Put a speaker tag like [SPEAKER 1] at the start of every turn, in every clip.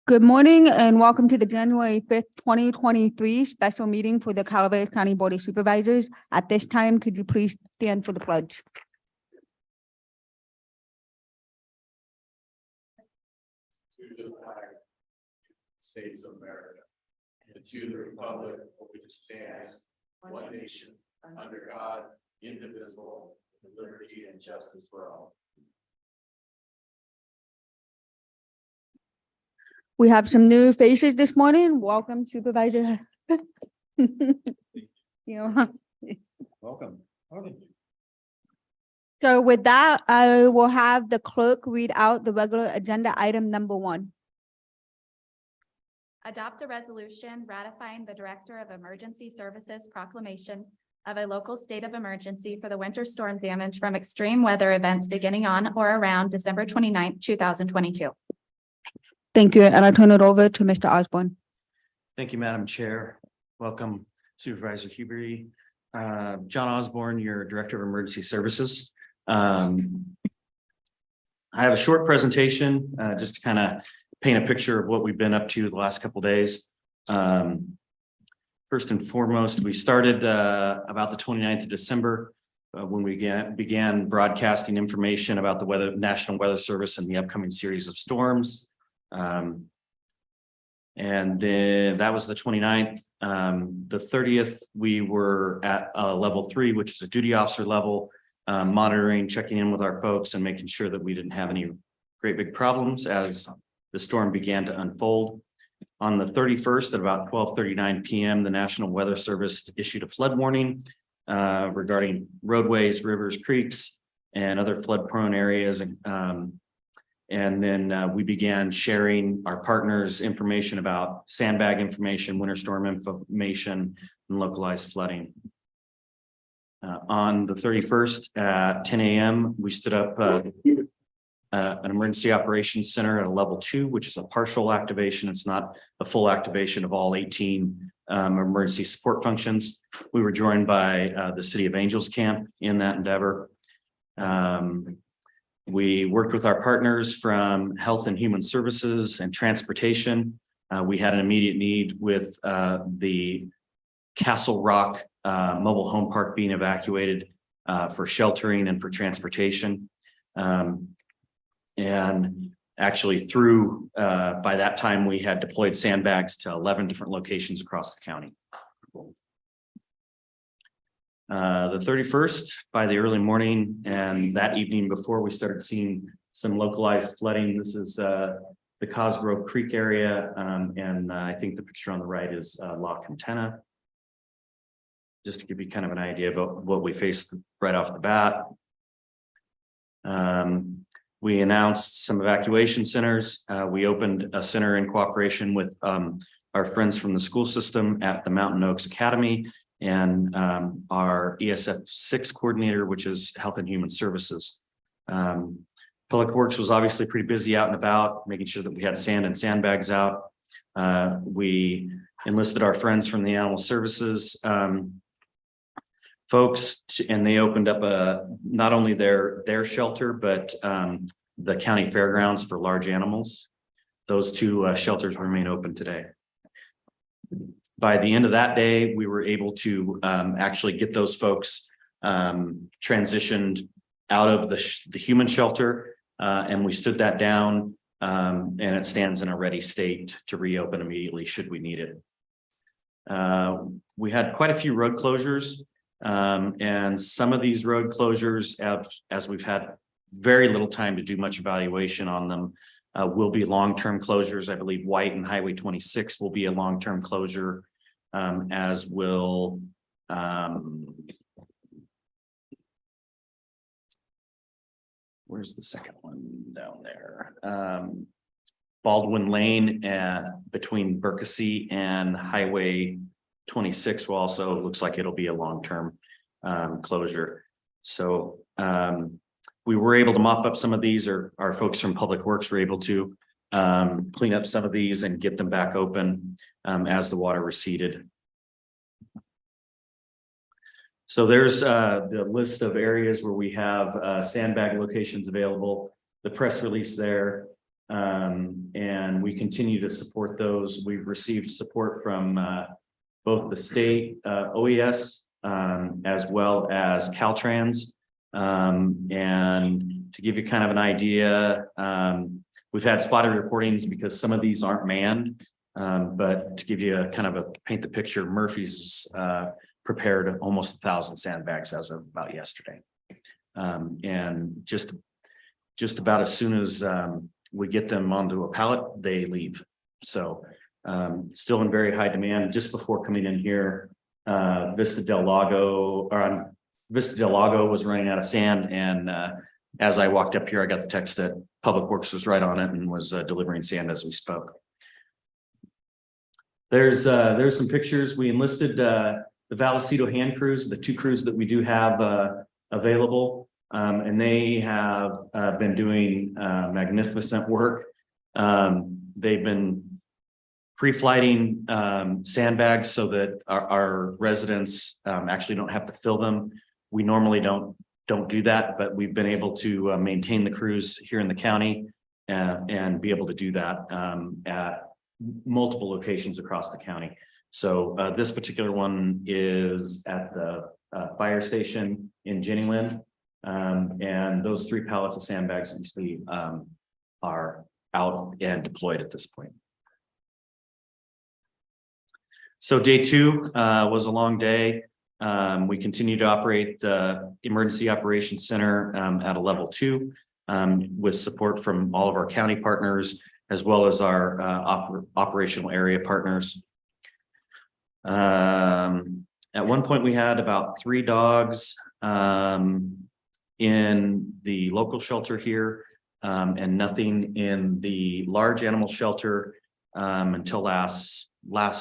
[SPEAKER 1] Good morning and welcome to the January 5th, 2023 special meeting for the Calaveras County Board of Supervisors. At this time, could you please stand for the pledge?
[SPEAKER 2] To the flag, States of America, and to the republic for which it stands, one nation, under God, indivisible, with liberty and justice for all.
[SPEAKER 1] We have some new faces this morning. Welcome, Supervisor.
[SPEAKER 2] Welcome.
[SPEAKER 1] So with that, I will have the clerk read out the regular agenda item number 1.
[SPEAKER 3] Adopt a resolution ratifying the Director of Emergency Services proclamation of a local state of emergency for the winter storm damage from extreme weather events beginning on or around December 29th, 2022.
[SPEAKER 1] Thank you, and I turn it over to Mr. Osborne.
[SPEAKER 4] Thank you, Madam Chair. Welcome, Supervisor Hubery. John Osborne, your Director of Emergency Services. I have a short presentation just to kind of paint a picture of what we've been up to the last couple of days. First and foremost, we started about the 29th of December when we began broadcasting information about the National Weather Service and the upcoming series of storms. And then that was the 29th. The 30th, we were at level 3, which is a duty officer level, monitoring, checking in with our folks and making sure that we didn't have any great big problems as the storm began to unfold. On the 31st at about 12:39 p.m., the National Weather Service issued a flood warning regarding roadways, rivers, creeks, and other flood-prone areas. And then we began sharing our partners information about sandbag information, winter storm information, and localized flooding. On the 31st at 10 a.m., we stood up an emergency operations center at a level 2, which is a partial activation. It's not a full activation of all 18 emergency support functions. We were joined by the City of Angels camp in that endeavor. We worked with our partners from Health and Human Services and Transportation. We had an immediate need with the Castle Rock mobile home park being evacuated for sheltering and for transportation. And actually by that time, we had deployed sandbags to 11 different locations across the county. The 31st by the early morning and that evening before we started seeing some localized flooding. This is the Cosgrove Creek area. And I think the picture on the right is Loch Antenna. Just to give you kind of an idea about what we faced right off the bat. We announced some evacuation centers. We opened a center in cooperation with our friends from the school system at the Mountain Oaks Academy and our ESF 6 coordinator, which is Health and Human Services. Public Works was obviously pretty busy out and about, making sure that we had sand and sandbags out. We enlisted our friends from the Animal Services folks, and they opened up not only their shelter, but the county fairgrounds for large animals. Those 2 shelters remain open today. By the end of that day, we were able to actually get those folks transitioned out of the human shelter, and we stood that down, and it stands in a ready state to reopen immediately should we need it. We had quite a few road closures, and some of these road closures, as we've had very little time to do much evaluation on them, will be long-term closures. I believe White and Highway 26 will be a long-term closure, as will where's the second one down there? Baldwin Lane between Berkesee and Highway 26 will also looks like it'll be a long-term closure. So we were able to mop up some of these, or our folks from Public Works were able to clean up some of these and get them back open as the water receded. So there's the list of areas where we have sandbag locations available, the press release there. And we continue to support those. We've received support from both the state OES as well as Caltrans. And to give you kind of an idea, we've had spotted reportings because some of these aren't manned. But to give you a kind of a paint the picture, Murphy's prepared almost 1,000 sandbags as of about yesterday. And just about as soon as we get them onto a pallet, they leave. So still in very high demand. Just before coming in here, Vista del Lago was running out of sand, and as I walked up here, I got the text that Public Works was right on it and was delivering sand as we spoke. There's some pictures. We enlisted the Vallecito Hand crews, the 2 crews that we do have available, and they have been doing magnificent work. They've been pre-flighting sandbags so that our residents actually don't have to fill them. We normally don't do that, but we've been able to maintain the crews here in the county and be able to do that at multiple locations across the county. So this particular one is at the fire station in Jennyland, and those 3 pallets of sandbags obviously are out and deployed at this point. So day 2 was a long day. We continue to operate the Emergency Operations Center at a level 2 with support from all of our county partners, as well as our operational area partners. At one point, we had about 3 dogs in the local shelter here, and nothing in the large animal shelter until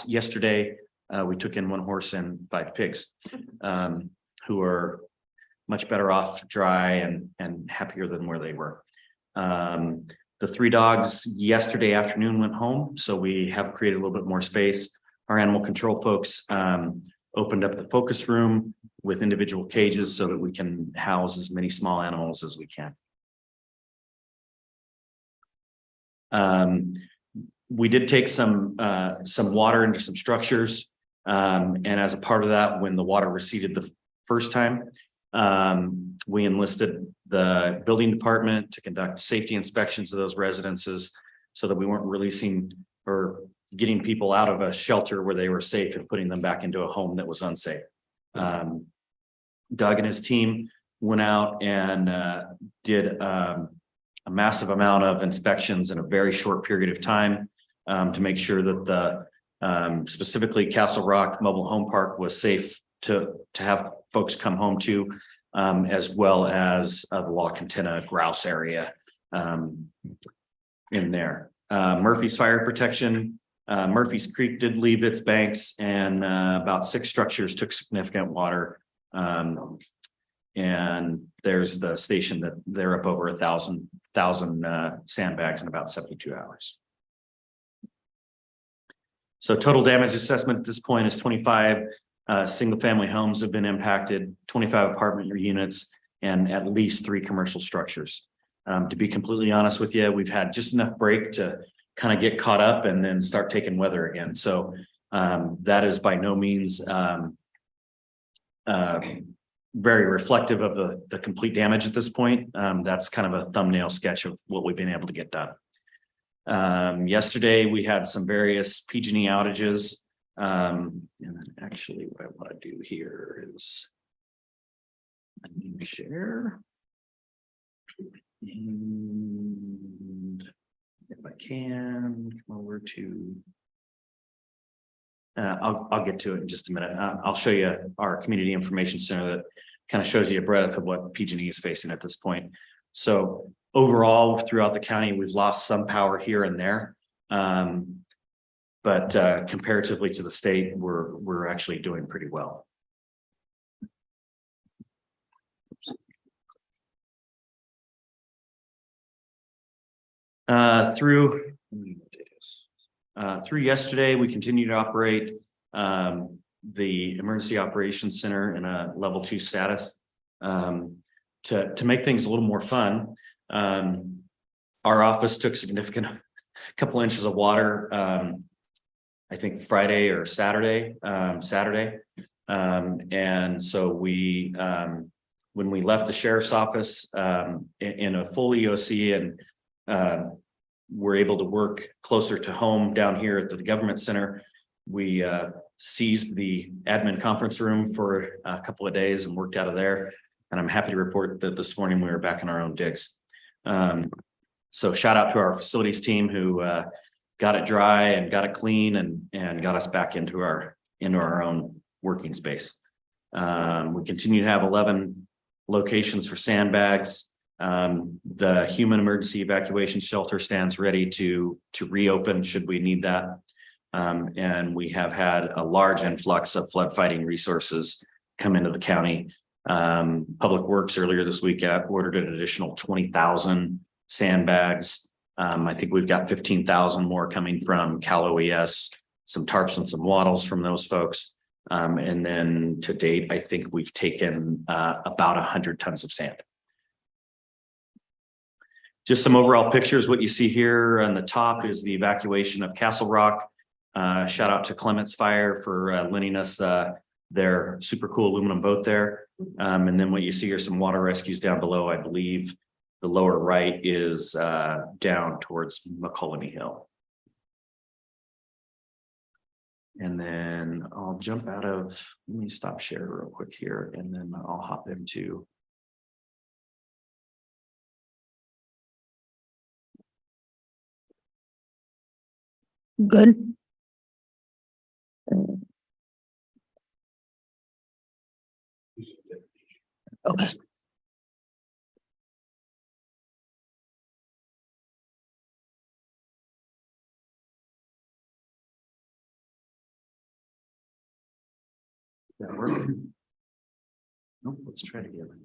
[SPEAKER 4] yesterday. We took in 1 horse and 5 pigs, who are much better off dry and happier than where they were. The 3 dogs yesterday afternoon went home, so we have created a little bit more space. Our animal control folks opened up the focus room with individual cages so that we can house as many small animals as we can. We did take some water into some structures, and as a part of that, when the water receded the first time, we enlisted the building department to conduct safety inspections of those residences so that we weren't releasing or getting people out of a shelter where they were safe and putting them back into a home that was unsafe. Doug and his team went out and did a massive amount of inspections in a very short period of time to make sure that the specifically Castle Rock Mobile Home Park was safe to have folks come home to, as well as the La Quintana grouse area in there. Murphy's Fire Protection. Murphy's Creek did leave its banks, and about 6 structures took significant water. And there's the station that they're up over 1,000 sandbags in about 72 hours. So total damage assessment at this point is 25 single family homes have been impacted, 25 apartment units, and at least 3 commercial structures. To be completely honest with you, we've had just enough break to kind of get caught up and then start taking weather again. So that is by no means very reflective of the complete damage at this point. That's kind of a thumbnail sketch of what we've been able to get done. Yesterday, we had some various PG&E outages. And then actually what I want to do here is a new share. And if I can come over to, I'll get to it in just a minute. I'll show you our community information center that kind of shows you a breadth of what PG&E is facing at this point. So overall, throughout the county, we've lost some power here and there. But comparatively to the state, we're actually doing pretty well. Through yesterday, we continue to operate the Emergency Operations Center in a level 2 status to make things a little more fun. Our office took significant, couple inches of water, I think Friday or Saturday. And so we, when we left the sheriff's office, in a full EOC and, we're able to work closer to home down here at the government center. We seized the admin conference room for a couple of days and worked out of there. And I'm happy to report that this morning we were back in our own digs. So shout out to our facilities team who got it dry and got it clean and got us back into our own working space. We continue to have 11 locations for Sandbags. The human emergency evacuation shelter stands ready to reopen should we need that. And we have had a large influx of flood fighting resources come into the county. Public Works earlier this week ordered an additional 20,000 sandbags. I think we've got 15,000 more coming from CalOES, some tarps and some wattles from those folks. And then to date, I think we've taken about 100 tons of sand. Just some overall pictures. What you see here on the top is the evacuation of Castle Rock. Shout out to Clements Fire for lending us their super cool aluminum boat there. And then what you see are some water rescues down below. I believe the lower right is down towards McCullough Hill. And then I'll jump out of, let me stop share real quick here, and then I'll hop into.
[SPEAKER 1] Good. Okay.
[SPEAKER 4] That work? Nope, let's try it again.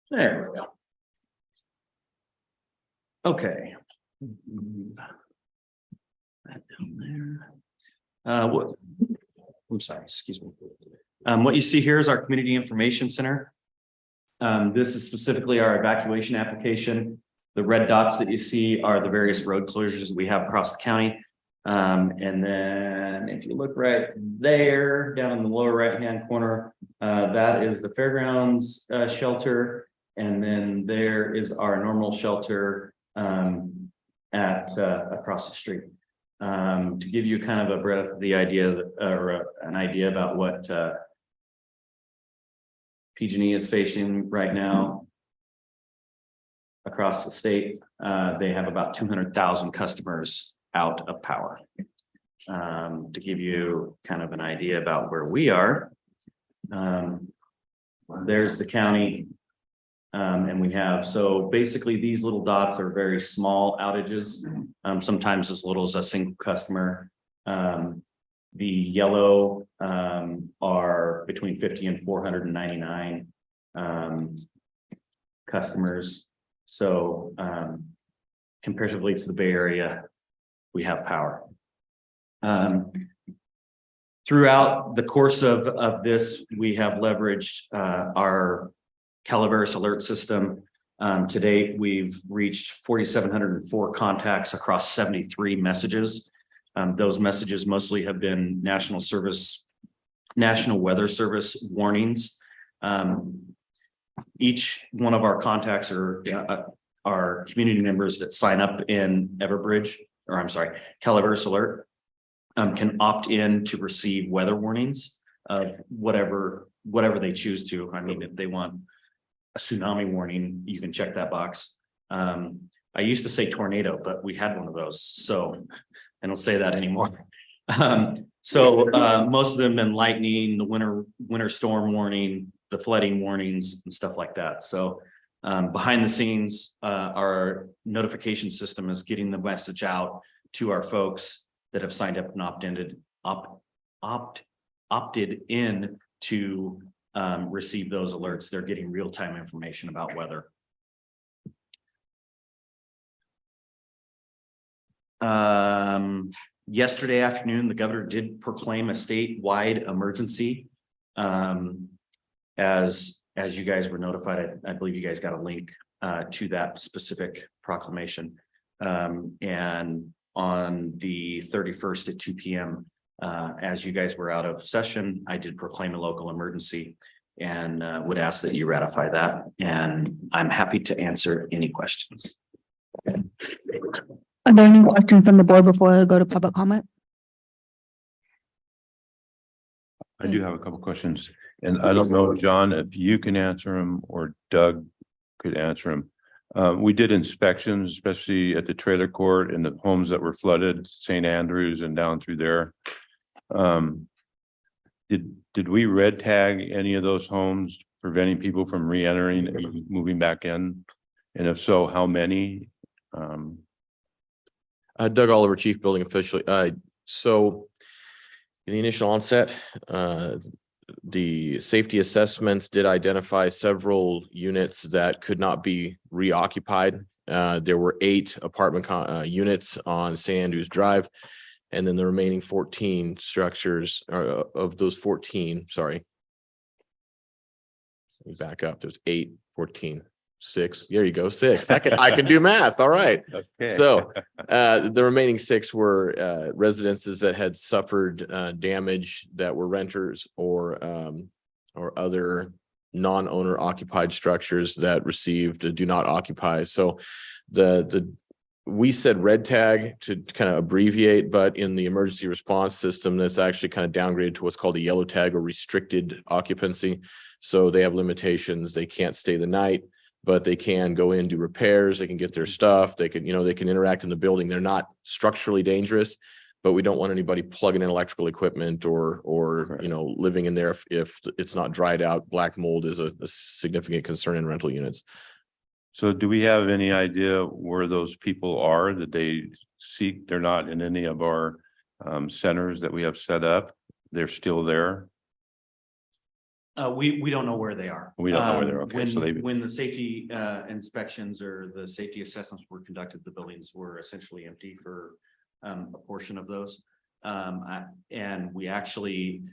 [SPEAKER 4] There we go. Okay. That down there. I'm sorry, excuse me. What you see here is our community information center. This is specifically our evacuation application. The red dots that you see are the various road closures that we have across the county. And then if you look right there, down in the lower right-hand corner, that is the fairgrounds shelter. And then there is our normal shelter across the street. To give you kind of a breath of the idea or an idea about what PG&E is facing right now across the state, they have about 200,000 customers out of power. To give you kind of an idea about where we are, there's the county. And we have, so basically these little dots are very small outages, sometimes as little as a single customer. The yellow are between 50 and 499 customers. So comparatively to the Bay Area, we have power. Throughout the course of this, we have leveraged our Calaveras alert system. To date, we've reached 4,704 contacts across 73 messages. Those messages mostly have been National Weather Service warnings. Each one of our contacts are community members that sign up in Calaveras Alert, can opt in to receive weather warnings of whatever they choose to. I mean, if they want a tsunami warning, you can check that box. I used to say tornado, but we had one of those, so I don't say that anymore. Most of them been lightning, the winter storm warning, the flooding warnings and stuff like that. So Behind the scenes, our notification system is getting the message out to our folks that have signed up and opted in to receive those alerts. They're getting real-time information about weather. Yesterday afternoon, the governor did proclaim a statewide emergency. As you guys were notified, I believe you guys got a link to that specific proclamation. And on the 31st at 2 p.m., as you guys were out of session, I did proclaim a local emergency and would ask that you ratify that. And I'm happy to answer any questions.
[SPEAKER 1] Are there any questions from the board before I go to public comment?
[SPEAKER 5] I do have a couple questions, and I don't know, John, if you can answer them or Doug could answer them. We did inspections, especially at the trailer court and the homes that were flooded, St. Andrews and down through there. Did we red tag any of those homes, preventing people from re-entering and moving back in? And if so, how many?
[SPEAKER 6] Doug Oliver, Chief Building Official. So in the initial onset, the safety assessments did identify several units that could not be reoccupied. There were 8 apartment units on St. Andrews Drive, and then the remaining 14 structures of those 14, sorry. Let me back up. There's 8, 14. 6. There you go. 6. I can do math. All right.
[SPEAKER 5] Okay.
[SPEAKER 6] So the remaining 6 were residences that had suffered damage that were renters or other non-owner occupied structures that received a do not occupy. So we said red tag to kind of abbreviate, but in the emergency response system, that's actually kind of downgraded to what's called a yellow tag or restricted occupancy. So they have limitations. They can't stay the night, but they can go in, do repairs, they can get their stuff, they can interact in the building. They're not structurally dangerous, but we don't want anybody plugging in electrical equipment or living in there if it's not dried out. Black mold is a significant concern in rental units.
[SPEAKER 5] So do we have any idea where those people are that they seek? They're not in any of our centers that we have set up. They're still there.
[SPEAKER 4] We don't know where they are.
[SPEAKER 5] We don't know where they're okay. So
[SPEAKER 4] When the safety inspections or the safety assessments were conducted, the buildings were essentially empty for a portion of those. And we actually,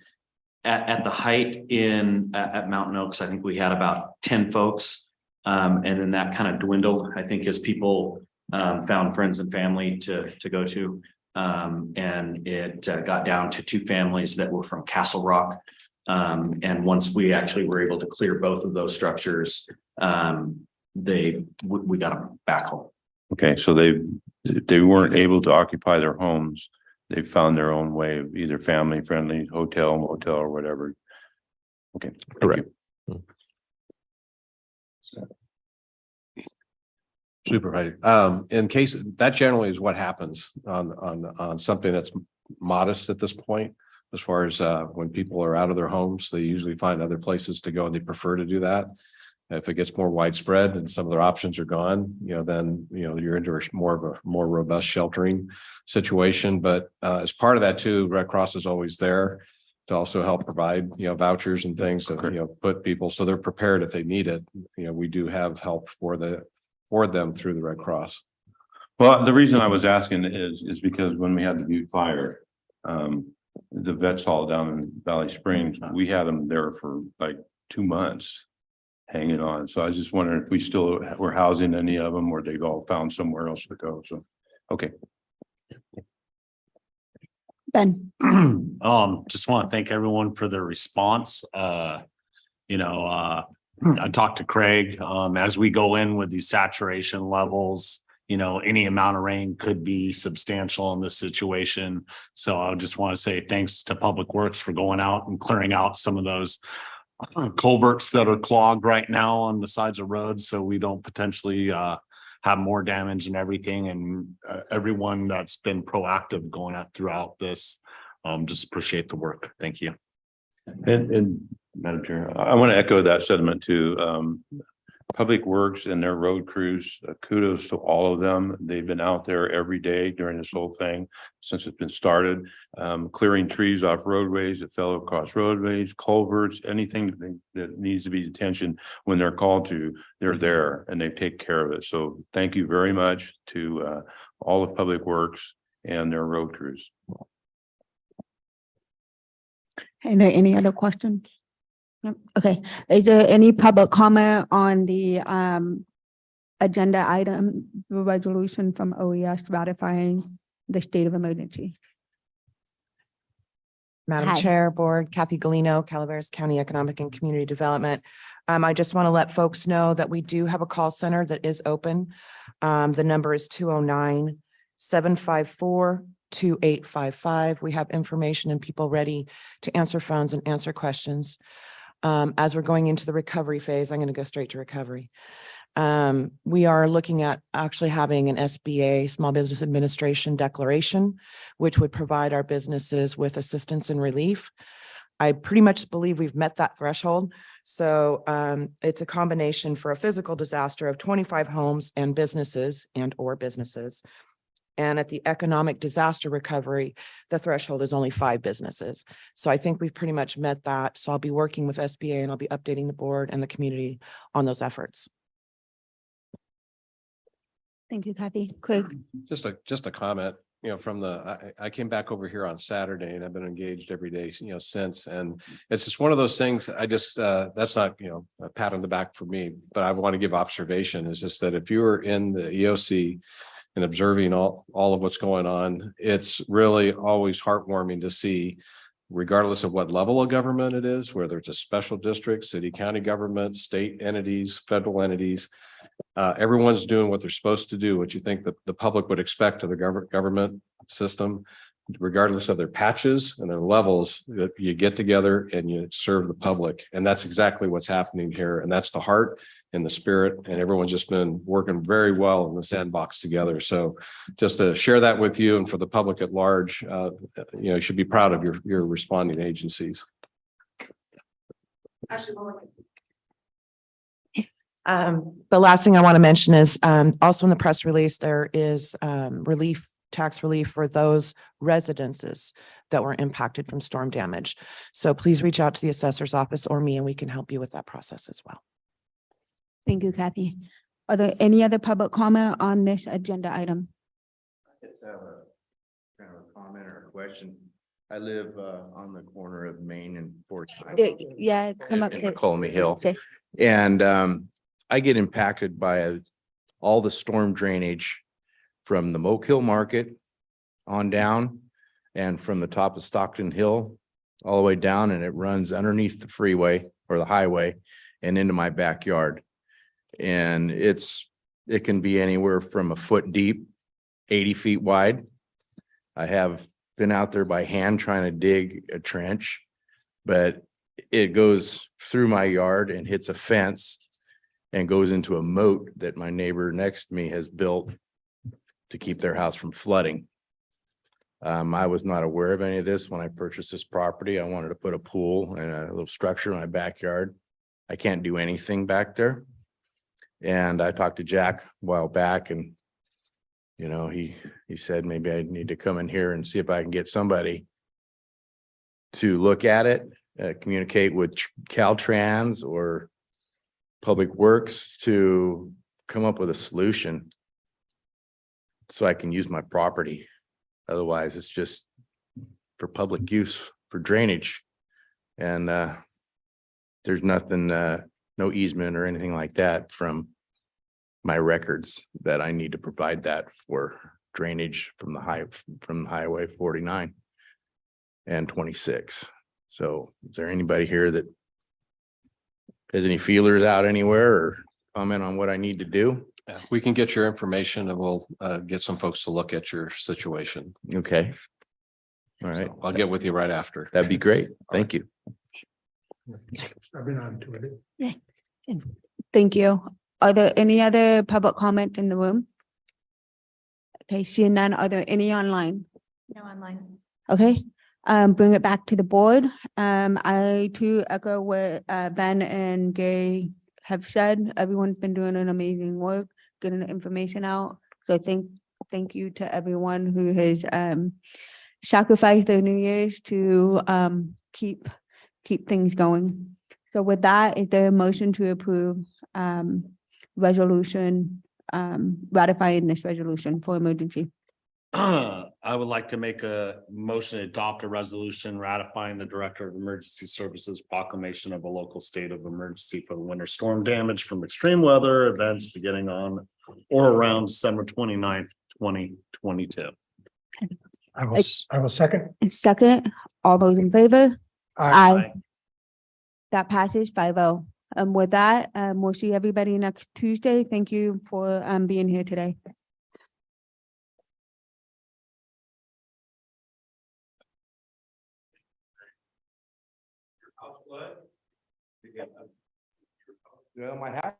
[SPEAKER 4] at the height at Mountain Oaks, I think we had about 10 folks. And then that kind of dwindled, I think, as people found friends and family to go to. And it got down to 2 families that were from Castle Rock. And once we actually were able to clear both of those structures, we got them back home.
[SPEAKER 5] Okay, so they weren't able to occupy their homes. They found their own way of either family friendly, hotel, motel, or whatever. Okay,
[SPEAKER 6] Correct.
[SPEAKER 7] Supervisor, in case that generally is what happens on something that's modest at this point. As far as when people are out of their homes, they usually find other places to go and they prefer to do that. If it gets more widespread and some of their options are gone, then you're into a more robust sheltering situation. But as part of that too, Red Cross is always there to also help provide vouchers and things to put people so they're prepared if they need it. We do have help for them through the Red Cross.
[SPEAKER 5] Well, the reason I was asking is because when we had the Butte fire, the vets hall down in Valley Springs, we had them there for like 2 months hanging on. So I was just wondering if we still were housing any of them or they've all found somewhere else to go. So, okay.
[SPEAKER 1] Ben.
[SPEAKER 8] Just want to thank everyone for their response. I talked to Craig, as we go in with these saturation levels, any amount of rain could be substantial in this situation. So I just want to say thanks to Public Works for going out and clearing out some of those culverts that are clogged right now on the sides of roads. So we don't potentially have more damage and everything. And everyone that's been proactive going out throughout this, just appreciate the work. Thank you.
[SPEAKER 5] And Madam Chair, I want to echo that sentiment too. Public Works and their road crews, kudos to all of them. They've been out there every day during this whole thing since it's been started. Clearing trees off roadways that fell across roadways, culverts, anything that needs to be attention when they're called to, they're there and they take care of it. So thank you very much to all of Public Works and their road crews.
[SPEAKER 1] Are there any other questions? Yep. Okay, is there any public comment on the agenda item, the resolution from OES ratifying the state of emergency?
[SPEAKER 9] Madam
[SPEAKER 1] Hi.
[SPEAKER 9] Chair, Board, Kathy Galino, Calaveras County Economic and Community Development. I just want to let folks know that we do have a call center that is open. The number is 209-754-2855. We have information and people ready to answer phones and answer questions. As we're going into the recovery phase, I'm going to go straight to recovery. We are looking at actually having an SBA, Small Business Administration declaration, which would provide our businesses with assistance and relief. I pretty much believe we've met that threshold. So it's a combination for a physical disaster of 25 homes and businesses or businesses. And at the economic disaster recovery, the threshold is only 5 businesses. So I think we've pretty much met that. So I'll be working with SBA and I'll be updating the board and the community on those efforts.
[SPEAKER 1] Thank you, Kathy. Craig?
[SPEAKER 7] Just a comment, from I came back over here on Saturday and I've been engaged every day, since, and it's just one of those things. I just, that's not, a pat on the back for me, but I want to give observation is just that if you were in the EOC and observing all of what's going on, it's really always heartwarming to see, regardless of what level of government it is, whether it's a special district, city, county government, state entities, federal entities, everyone's doing what they're supposed to do, what you think the public would expect of the government system, regardless of their patches and their levels, that you get together and you serve the public. And that's exactly what's happening here. And that's the heart and the spirit. And everyone's just been working very well in the sandbox together. So just to share that with you and for the public at large, you should be proud of your responding agencies.
[SPEAKER 9] The last thing I want to mention is also in the press release, there is tax relief for those residences that were impacted from storm damage. So please reach out to the assessor's office or me and we can help you with that process as well.
[SPEAKER 1] Thank you, Kathy. Are there any other public comment on this agenda item?
[SPEAKER 10] I just have a kind of a comment or a question. I live on the corner of Main and 45.
[SPEAKER 1] Yeah, come up.
[SPEAKER 10] in Colmy Hill.
[SPEAKER 1] Okay.
[SPEAKER 10] And I get impacted by all the storm drainage from the Moke Hill Market on down and from the top of Stockton Hill all the way down, and it runs underneath the freeway or the highway and into my backyard. And it can be anywhere from a foot deep, 80 feet wide. I have been out there by hand trying to dig a trench, but it goes through my yard and hits a fence and goes into a moat that my neighbor next to me has built to keep their house from flooding. I was not aware of any of this when I purchased this property. I wanted to put a pool and a little structure in my backyard. I can't do anything back there. And I talked to Jack a while back and, he said, maybe I need to come in here and see if I can get somebody to look at it, communicate with Caltrans or Public Works to come up with a solution so I can use my property. Otherwise, it's just for public use for drainage. And there's nothing, no easement or anything like that from my records that I need to provide that for drainage from the highway 49 and 26. So is there anybody here that has any feelers out anywhere or comment on what I need to do?
[SPEAKER 7] Yeah, we can get your information and we'll get some folks to look at your situation.
[SPEAKER 10] Okay. All right.
[SPEAKER 7] So I'll get with you right after.
[SPEAKER 10] That'd be great. Thank you.
[SPEAKER 1] I've been on to it. Yeah. Thank you. Are there any other public comment in the room? Okay, seeing none, are there any online?
[SPEAKER 3] No online.
[SPEAKER 1] Okay, bring it back to the board. I too echo what Ben and Gay have said. Everyone's been doing an amazing work, getting the information out. So thank you to everyone who has sacrificed their New Year's to keep things going. So with that, is there a motion to approve resolution ratifying this resolution for emergency?
[SPEAKER 8] I would like to make a motion to adopt a resolution ratifying the Director of Emergency Services proclamation of a local state of emergency for the winter storm damage from extreme weather events beginning on or around December 29th, 2022.
[SPEAKER 11] I will second.
[SPEAKER 1] Second, all those in favor?
[SPEAKER 8] Aye.
[SPEAKER 1] That passes 5-0. With that, we'll see everybody next Tuesday. Thank you for being here today.
[SPEAKER 10] Well, my hat.